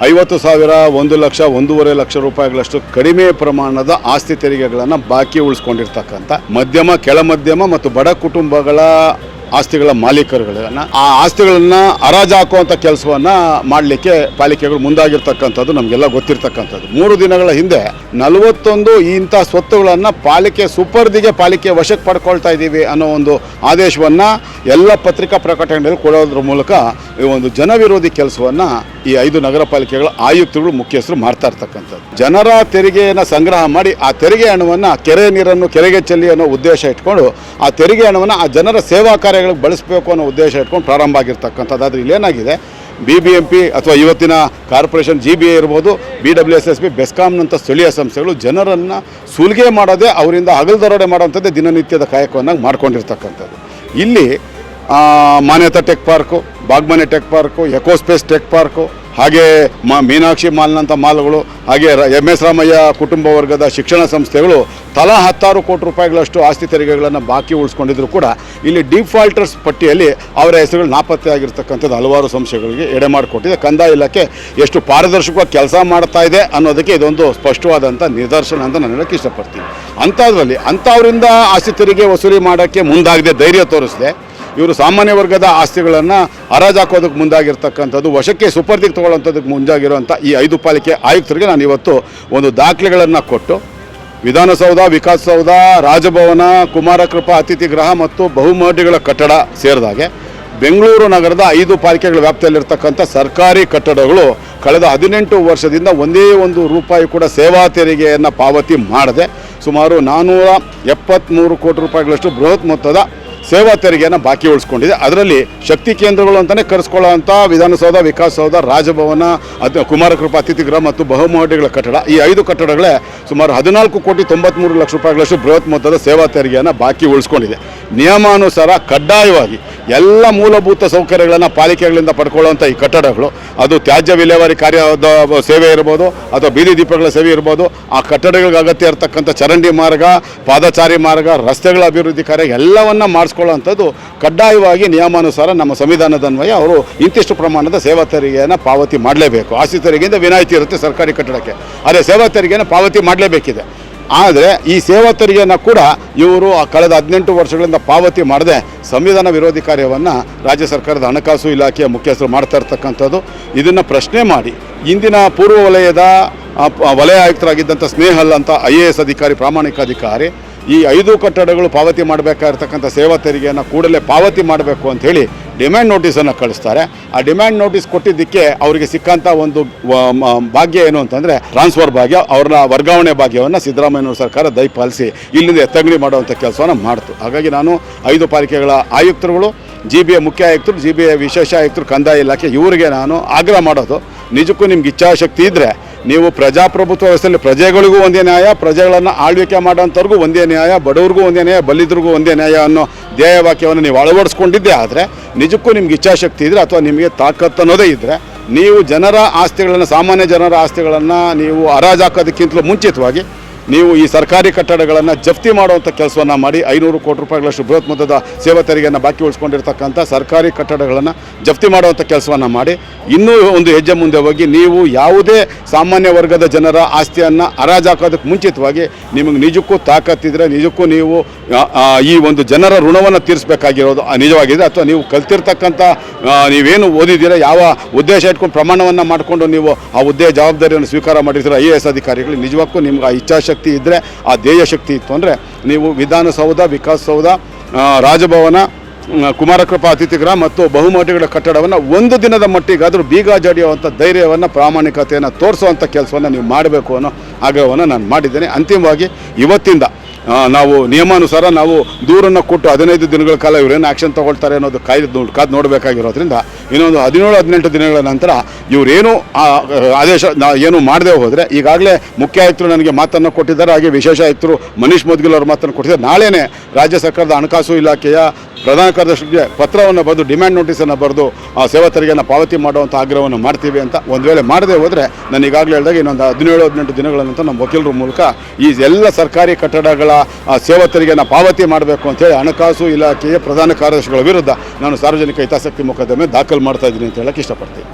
50,000, 1 ಲಕ್ಷ, 1.5 ಲಕ್ಷ ರೂಪಾಯಿಗಳಷ್ಟು ಕಡಿಮೆ ಪ್ರಮಾಣದ ಆಸ್ತಿ ತೆರಿಗೆಗಳನ್ನು ಬಾಕಿ ಉಳಿಸ್ಕೊಂಡಿರ್ತಕ್ಕಂಥ ಮಧ್ಯಮ, ಕೆಳ ಮಧ್ಯಮ ಮತ್ತು ಬಡ ಕುಟುಂಬಗಳ ಆಸ್ತಿಗಳ ಮಾಲೀಕರುಗಳನ್ನು ಆ ಆಸ್ತಿಗಳನ್ನು ಹರಾಜು ಹಾಕುವಂಥ ಕೆಲಸವನ್ನು ಮಾಡಲಿಕ್ಕೆ ಪಾಲಿಕೆಗಳು ಮುಂದಾಗಿರ್ತಕ್ಕಂಥದ್ದು ನಮಗೆಲ್ಲ ಗೊತ್ತಿರ್ತಕ್ಕಂಥದ್ದು. 3 ದಿನಗಳ ಹಿಂದೆ 41 ಇಂಥ ಸ್ವತ್ತುಗಳನ್ನು ಪಾಲಿಕೆ ವಶಕ್ಕೆ ಪಡ್ಕೊಳ್ತಾ ಇದ್ದೀವಿ ಅನ್ನೋ ಒಂದು ಆದೇಶವನ್ನು ಎಲ್ಲ ಪತ್ರಿಕಾ ಪ್ರಕಟಣೆಯಲ್ಲಿ ಕೊಡೋದ್ರ ಮೂಲಕ ಈ ಒಂದು ಜನವಿರೋಧಿ ಕೆಲಸವನ್ನು ಈ 5 ನಗರ ಪಾಲಿಕೆಗಳ ಆಯುಕ್ತರು, ಮುಖ್ಯಸ್ಥರು ಮಾಡ್ತಾ ಇರ್ತಕ್ಕಂಥದ್ದು. ಜನರ ತೆರಿಗೆಯನ್ನು ಸಂಗ್ರಹ ಮಾಡಿ ಆ ತೆರಿಗೆ ಹಣವನ್ನು ಕೆರೆ ನೀರನ್ನು ಕೆರೆಗೆ ಚೆಲ್ಲಿ ಅನ್ನೋ ಉದ್ದೇಶ ಇಟ್ಕೊಂಡು ಆ ತೆರಿಗೆ ಹಣವನ್ನು ಆ ಜನರ ಸೇವಾ ಕಾರ್ಯಗಳಿಗೆ ಬಳಸಬೇಕು ಅನ್ನೋ ಉದ್ದೇಶ ಇಟ್ಕೊಂಡು ಪ್ರಾರಂಭ ಆಗಿರ್ತಕ್ಕಂಥದ್ದು. ಆದರೆ ಇಲ್ಲೇನಾಗಿದೆ, BBMP ಅಥವಾ ಇವತ್ತಿನ ಕಾರ್ಪೊರೇಷನ್ GBA ಇರ್ಬೋದು, BWSSB, ಬೆಸ್ಕಾಂನಂಥ ಸ್ಥಳೀಯ ಸಂಸ್ಥೆಗಳು ಜನರನ್ನು ಸುಲಿಗೆ ಮಾಡೋದೇ, ಅವರಿಂದ ಹಗಲು ಮಾಡೋವಂಥದ್ದೇ ದಿನನಿತ್ಯದ ಕಾಯಕವನ್ನಾಗಿ ಮಾಡ್ಕೊಂಡಿರ್ತಕ್ಕಂಥದ್ದು. ಇಲ್ಲಿ Manyata tech park, Bagmane tech park, Ecospace tech park, ಹಾಗೆ ಮೀನಾಕ್ಷಿ ಮಾಲ್ನಂಥ ಮಾಲ್ಗಳು, ಹಾಗೆ MS ರಾಮಯ್ಯ ಕುಟುಂಬ ವರ್ಗದ ಶಿಕ್ಷಣ ಸಂಸ್ಥೆಗಳು ತಲಾ 16 ಕೋಟಿ ರೂಪಾಯಿಗಳಷ್ಟು ಆಸ್ತಿ ತೆರಿಗೆಗಳನ್ನು ಬಾಕಿ ಉಳಿಸ್ಕೊಂಡಿದ್ರು ಕೂಡ ಇಲ್ಲಿ ಡಿಫಾಲ್ಟರ್ಸ್ ಪಟ್ಟಿಯಲ್ಲಿ ಅವರ ಹೆಸರುಗಳು ನಾಪತ್ತೆ ಆಗಿರ್ತಕ್ಕಂಥದ್ದು ಹಲವಾರು ಸಂಶಯಗಳಿಗೆ ಎಡೆ ಮಾಡಿಕೊಟ್ಟಿದೆ. ಕಂದಾಯ ಇಲಾಖೆ ಎಷ್ಟು ಪಾರದರ್ಶಕವಾಗಿ ಕೆಲಸ ಮಾಡ್ತಾ ಇದೆ ಅನ್ನೋದಕ್ಕೆ ಇದೊಂದು ಸ್ಪಷ್ಟವಾದಂಥ ನಿದರ್ಶನ ಅಂತ ನಾನು ಹೇಳೋಕ್ಕೆ ಇಷ್ಟಪಡ್ತೀನಿ. ಅಂಥದ್ರಲ್ಲಿ ಅಂಥವರಿಂದ ಆಸ್ತಿ ತೆರಿಗೆ ವಸೂಲಿ ಮಾಡೋಕ್ಕೆ ಮುಂದಾಗದೆ ಧೈರ್ಯ ತೋರಿಸಿದೆ ಇವರು ಸಾಮಾನ್ಯ ವರ್ಗದ ಆಸ್ತಿಗಳನ್ನು ಹರಾಜು ಹಾಕೋದಕ್ಕೆ ಮುಂದಾಗಿರ್ತಕ್ಕಂಥದ್ದು, ವಶಕ್ಕೆ ಸುಪರ್ದಿಗೆ ತೊಗೊಳ್ಳೋಂಥದ್ದಕ್ಕೆ ಮುಂದಾಗಿರುವಂಥ ಈ 5 ಪಾಲಿಕೆ ಆಯುಕ್ತರಿಗೆ ನಾನು ಇವತ್ತು ಒಂದು ದಾಖಲೆಗಳನ್ನು ಕೊಟ್ಟು ವಿಧಾನಸೌಧ, ವಿಕಾಸಸೌಧ, ರಾಜಭವನ, ಕುಮಾರಕೃಪಾ ಅತಿಥಿ ಗೃಹ ಮತ್ತು ಬಹುಮಹಡಿಗಳ ಕಟ್ಟಡ ಸೇರಿದಾಗೆ ಬೆಂಗಳೂರು ನಗರದ 5 ಪಾಲಿಕೆಗಳ ವ್ಯಾಪ್ತಿಯಲ್ಲಿರ್ತಕ್ಕಂಥ ಸರ್ಕಾರಿ ಕಟ್ಟಡಗಳು ಕಳೆದ 18 ವರ್ಷದಿಂದ ಒಂದೇ ಒಂದು ರೂಪಾಯಿ ಕೂಡ ಸೇವಾ ತೆರಿಗೆಯನ್ನು ಪಾವತಿ ಮಾಡದೆ ಸುಮಾರು 473 ಕೋಟಿ ರೂಪಾಯಿಗಳಷ್ಟು ಬೃಹತ್ ಮೊತ್ತದ ಸೇವಾ ತೆರಿಗೆಯನ್ನು ಬಾಕಿ ಉಳಿಸ್ಕೊಂಡಿದೆ. ಅದರಲ್ಲಿ ಶಕ್ತಿ ಕೇಂದ್ರಗಳು ಅಂತಲೇ ಕರೆಸ್ಕೊಳ್ಳೋಂಥ ವಿಧಾನಸೌಧ, ವಿಕಾಸಸೌಧ, ರಾಜಭವನ, ಕುಮಾರಕೃಪಾ ಅತಿಥಿ ಗೃಹ ಮತ್ತು ಬಹುಮಹಡಿಗಳ ಕಟ್ಟಡ, ಈ 5 ಕಟ್ಟಡಗಳೇ ಸುಮಾರು 14,93,00,000 ರೂಪಾಯಿಗಳಷ್ಟು ಬೃಹತ್ ಮೊತ್ತದ ಸೇವಾ ತೆರಿಗೆಯನ್ನು ಬಾಕಿ ಉಳಿಸ್ಕೊಂಡಿದೆ. ನಿಯಮಾನುಸಾರ ಕಡ್ಡಾಯವಾಗಿ ಎಲ್ಲ ಮೂಲಭೂತ ಸೌಕರ್ಯಗಳನ್ನು ಪಾಲಿಕೆಗಳಿಂದ ಪಡ್ಕೊಳ್ಳುವಂಥ ಈ ಕಟ್ಟಡಗಳು, ಅದು ತ್ಯಾಜ್ಯ ವಿಲೇವಾರಿ ಕಾರ್ಯದ ಸೇವೆ ಇರ್ಬೋದು ಅಥವಾ ಬೀದಿ ದೀಪಗಳ ಸೇವೆ ಇರ್ಬೋದು, ಆ ಕಟ್ಟಡಗಳಿಗೆ ಅಗತ್ಯ ಇರತಕ್ಕಂಥ ಚರಂಡಿ ಮಾರ್ಗ, ಪಾದಚಾರಿ ಮಾರ್ಗ, ರಸ್ತೆಗಳ ಅಭಿವೃದ್ಧಿ ಕಾರ್ಯ ಎಲ್ಲವನ್ನು ಮಾಡಿಸ್ಕೊಳ್ಳೋವಂಥದ್ದು ಕಡ್ಡಾಯವಾಗಿ ನಿಯಮಾನುಸಾರ ನಮ್ಮ ಸಂವಿಧಾನದನ್ವಯ ಅವರು ಇಂತಿಷ್ಟು ಪ್ರಮಾಣದ ಸೇವಾ ತೆರಿಗೆಯನ್ನು ಪಾವತಿ ಮಾಡಲೇಬೇಕು. ಆಸ್ತಿ ತೆರಿಗೆಯಿಂದ ವಿನಾಯಿತಿ ಇರುತ್ತೆ ಸರ್ಕಾರಿ ಕಟ್ಟಡಕ್ಕೆ, ಆದರೆ ಸೇವಾ ತೆರಿಗೆಯನ್ನು ಪಾವತಿ ಮಾಡಲೇಬೇಕಿದೆ. ಆದರೆ ಈ ಸೇವಾ ತೆರಿಗೆಯನ್ನು ಕೂಡ ಇವರು ಕಳೆದ 18 ವರ್ಷಗಳಿಂದ ಪಾವತಿ ಮಾಡದೆ ಸಂವಿಧಾನ ವಿರೋಧಿ ಕಾರ್ಯವನ್ನು ರಾಜ್ಯ ಸರ್ಕಾರದ ಹಣಕಾಸು ಇಲಾಖೆಯ ಮುಖ್ಯಸ್ಥರು ಮಾಡ್ತಾ ಇರ್ತಕ್ಕಂಥದ್ದು. ಇದನ್ನು ಪ್ರಶ್ನೆ ಮಾಡಿ ಇಂದಿನ ಪೂರ್ವ ವಲಯದ ವಲಯ ಆಯುಕ್ತರಾಗಿದ್ದಂಥ ಸ್ನೇಹಲ್ ಅಂತ IAS ಅಧಿಕಾರಿ, ಪ್ರಾಮಾಣಿಕ ಅಧಿಕಾರಿ, ಈ 5 ಕಟ್ಟಡಗಳು ಪಾವತಿ ಮಾಡಬೇಕಾಗಿರ್ತಕ್ಕಂಥ ಸೇವಾ ತೆರಿಗೆಯನ್ನು ಕೂಡಲೇ ಪಾವತಿ ಮಾಡಬೇಕು ಅಂಥೇಳಿ ಡಿಮ್ಯಾಂಡ್ ನೋಟಿಸನ್ನು ಕಳಿಸ್ತಾರೆ. ಆ ಡಿಮ್ಯಾಂಡ್ ನೋಟಿಸ್ ಕೊಟ್ಟಿದ್ದಕ್ಕೆ ಅವರಿಗೆ ಸಿಕ್ಕಂಥ ಒಂದು ಭಾಗ್ಯ ಏನು ಅಂತಂದರೆ ಟ್ರಾನ್ಸ್ಫರ್ ಭಾಗ್ಯ, ಅವ್ರನ್ನ ವರ್ಗಾವಣೆ ಭಾಗ್ಯವನ್ನು ಸಿದ್ದರಾಮಯ್ಯನವ್ರ ಸರ್ಕಾರ ದಯಪಾಲಿಸಿ ಇಲ್ಲಿಂದ ಎತ್ತಗಣಿ ಮಾಡುವಂಥ ಕೆಲಸವನ್ನು ಮಾಡ್ತು. ಹಾಗಾಗಿ ನಾನು 5 ಪಾಲಿಕೆಗಳ ಆಯುಕ್ತರುಗಳು, GBA ಮುಖ್ಯ ಆಯುಕ್ತರು, GBA ವಿಶೇಷ ಆಯುಕ್ತರು, ಕಂದಾಯ ಇಲಾಖೆ ಇವರಿಗೆ ನಾನು ಆಗ್ರಹ ಮಾಡೋದು, ನಿಜಕ್ಕೂ ನಿಮ್ಗೆ ಇಚ್ಛಾಶಕ್ತಿ ಇದ್ದರೆ ನೀವು ಪ್ರಜಾಪ್ರಭುತ್ವ ವ್ಯವಸ್ಥೆಯಲ್ಲಿ ಪ್ರಜೆಗಳಿಗೂ ಒಂದೇ ನ್ಯಾಯ, ಪ್ರಜೆಗಳನ್ನು ಆಳ್ವಿಕೆ ಮಾಡೋಂಥವ್ರಿಗೂ ಒಂದೇ ನ್ಯಾಯ, ಬಡವ್ರಿಗೂ ಒಂದೇ ನ್ಯಾಯ, ಬಲ್ಲಿದ್ರಿಗೂ ಒಂದೇ ನ್ಯಾಯ ಅನ್ನೋ ಧ್ಯೇಯ ವಾಕ್ಯವನ್ನು ನೀವು ಅಳವಡಿಸ್ಕೊಂಡಿದ್ದೆ. ಆದರೆ ನಿಜಕ್ಕೂ ನಿಮ್ಗೆ ಇಚ್ಛಾಶಕ್ತಿ ಇದ್ದರೆ ಅಥವಾ ನಿಮಗೆ ತಾಕತ್ತು ಅನ್ನೋದೇ ಇದ್ದರೆ ನೀವು ಜನರ ಆಸ್ತಿಗಳನ್ನು, ಸಾಮಾನ್ಯ ಜನರ ಆಸ್ತಿಗಳನ್ನು ನೀವು ಹರಾಜು ಹಾಕೋದಕ್ಕಿಂತಲೂ ಮುಂಚಿತವಾಗಿ ನೀವು ಈ ಸರ್ಕಾರಿ ಕಟ್ಟಡಗಳನ್ನು ಜಪ್ತಿ ಮಾಡುವಂಥ ಕೆಲಸವನ್ನು ಮಾಡಿ 500 ಕೋಟಿ ರೂಪಾಯಿಗಳಷ್ಟು ಬೃಹತ್ ಮೊತ್ತದ ಸೇವಾ ತೆರಿಗೆಯನ್ನು ಬಾಕಿ ಉಳಿಸ್ಕೊಂಡಿರ್ತಕ್ಕಂಥ ಸರ್ಕಾರಿ ಕಟ್ಟಡಗಳನ್ನು ಜಪ್ತಿ ಮಾಡುವಂಥ ಕೆಲಸವನ್ನು ಮಾಡಿ ಇನ್ನೂ ಒಂದು ಹೆಜ್ಜೆ ಮುಂದೆ ಹೋಗಿ ನೀವು ಯಾವುದೇ ಸಾಮಾನ್ಯ ವರ್ಗದ ಜನರ ಆಸ್ತಿಯನ್ನು ಹರಾಜು ಹಾಕೋದಕ್ಕೆ ಮುಂಚಿತವಾಗಿ ನಿಮಗೆ ನಿಜಕ್ಕೂ ತಾಕತ್ತಿದ್ರೆ, ನಿಜಕ್ಕೂ ನೀವು ಈ ಒಂದು ಜನರ ಋಣವನ್ನು ತೀರಿಸಬೇಕಾಗಿರೋದು ನಿಜವಾಗಿದೆ, ಅಥವಾ ನೀವು ಕಲ್ತಿರ್ತಕ್ಕಂಥ ನೀವೇನು ಓದಿದ್ದೀರ, ಯಾವ ಉದ್ದೇಶ ಇಟ್ಕೊಂಡು ಪ್ರಮಾಣವನ್ನು ಮಾಡಿಕೊಂಡು ನೀವು ಆ ಹುದ್ದೆ ಜವಾಬ್ದಾರಿಯನ್ನು ಸ್ವೀಕಾರ ಮಾಡಿರ್ತೀರ IAS ಅಧಿಕಾರಿಗಳು, ನಿಜಕ್ಕೂ ನಿಮ್ಗೆ ಆ ಇಚ್ಛಾಶಕ್ತಿ ಇದ್ದರೆ, ಆ ಧ್ಯೇಯ ಶಕ್ತಿ ಇತ್ತು ಅಂದರೆ ನೀವು ವಿಧಾನಸೌಧ, ವಿಕಾಸಸೌಧ, ರಾಜಭವನ, ಕುಮಾರಕೃಪಾ ಅತಿಥಿ ಗೃಹ ಮತ್ತು ಬಹುಮಹಡಿಗಳ ಕಟ್ಟಡವನ್ನು ಒಂದು ದಿನದ ಮಟ್ಟಿಗಾದರೂ ಬೀಗ ಜಡಿಯುವಂಥ ಧೈರ್ಯವನ್ನು, ಪ್ರಾಮಾಣಿಕತೆಯನ್ನು ತೋರಿಸುವಂಥ ಕೆಲಸವನ್ನು ನೀವು ಮಾಡಬೇಕು ಅನ್ನೋ ಆಗ್ರಹವನ್ನು ನಾನು ಮಾಡಿದ್ದೇನೆ. ಅಂತಿಮವಾಗಿ ಇವತ್ತಿಂದ ನಾವು ನಿಯಮಾನುಸಾರ ನಾವು ದೂರನ್ನು ಕೊಟ್ಟು 15 ದಿನಗಳ ಕಾಲ ಇವರೇನು ಆ್ಯಕ್ಷನ್ ತೊಗೊಳ್ತಾರೆ ಅನ್ನೋದು ಕಾದು ನೋಡಬೇಕಾಗಿರೋದ್ರಿಂದ ಇನ್ನೊಂದು 17-18 ದಿನಗಳ ನಂತರ ಇವರೇನು ಆದೇಶ ಏನು ಮಾಡದೆ ಹೋದರೆ, ಈಗಾಗಲೇ ಮುಖ್ಯ ಆಯುಕ್ತರು ನನಗೆ ಮಾತನ್ನು ಕೊಟ್ಟಿದ್ದಾರೆ, ಹಾಗೆ ವಿಶೇಷ ಆಯುಕ್ತರು ಮನೀಶ್ ಮದ್ಗಿಲ್ ಅವರು ಮಾತನ್ನು ಕೊಟ್ಟಿದ್ದಾರೆ. ನಾಳೆನೇ ರಾಜ್ಯ ಸರ್ಕಾರದ ಹಣಕಾಸು ಇಲಾಖೆಯ ಪ್ರಧಾನ ಕಾರ್ಯದರ್ಶಿಗೆ ಪತ್ರವನ್ನು ಬರೆದು ಡಿಮ್ಯಾಂಡ್ ನೋಟಿಸನ್ನು ಬರೆದು ಆ ಸೇವಾ ತೆರಿಗೆಯನ್ನು ಪಾವತಿ ಮಾಡುವಂಥ ಆಗ್ರಹವನ್ನು ಮಾಡ್ತೀವಿ ಅಂತ. ಒಂದು ವೇಳೆ ಮಾಡದೆ ಹೋದರೆ ನಾನು ಈಗಾಗಲೇ ಹೇಳಿದಾಗ ಇನ್ನೊಂದು 17-18 ದಿನಗಳ ನಂತರ ನಮ್ಮ ವಕೀಲರ ಮೂಲಕ ಈ ಎಲ್ಲ ಸರ್ಕಾರಿ ಕಟ್ಟಡಗಳ ಸೇವಾ ತೆರಿಗೆಯನ್ನು ಪಾವತಿ ಮಾಡಬೇಕು ಅಂತೇಳಿ ಹಣಕಾಸು ಇಲಾಖೆಯ ಪ್ರಧಾನ ಕಾರ್ಯದರ್ಶಿಗಳ ವಿರುದ್ಧ ನಾನು ಸಾರ್ವಜನಿಕ ಹಿತಾಸಕ್ತಿ ಮೊಕದ್ದಮೆ ದಾಖಲು ಮಾಡ್ತಾ ಇದ್ದೀನಿ ಅಂತ ಹೇಳಕ್ಕೆ ಇಷ್ಟಪಡ್ತೀನಿ.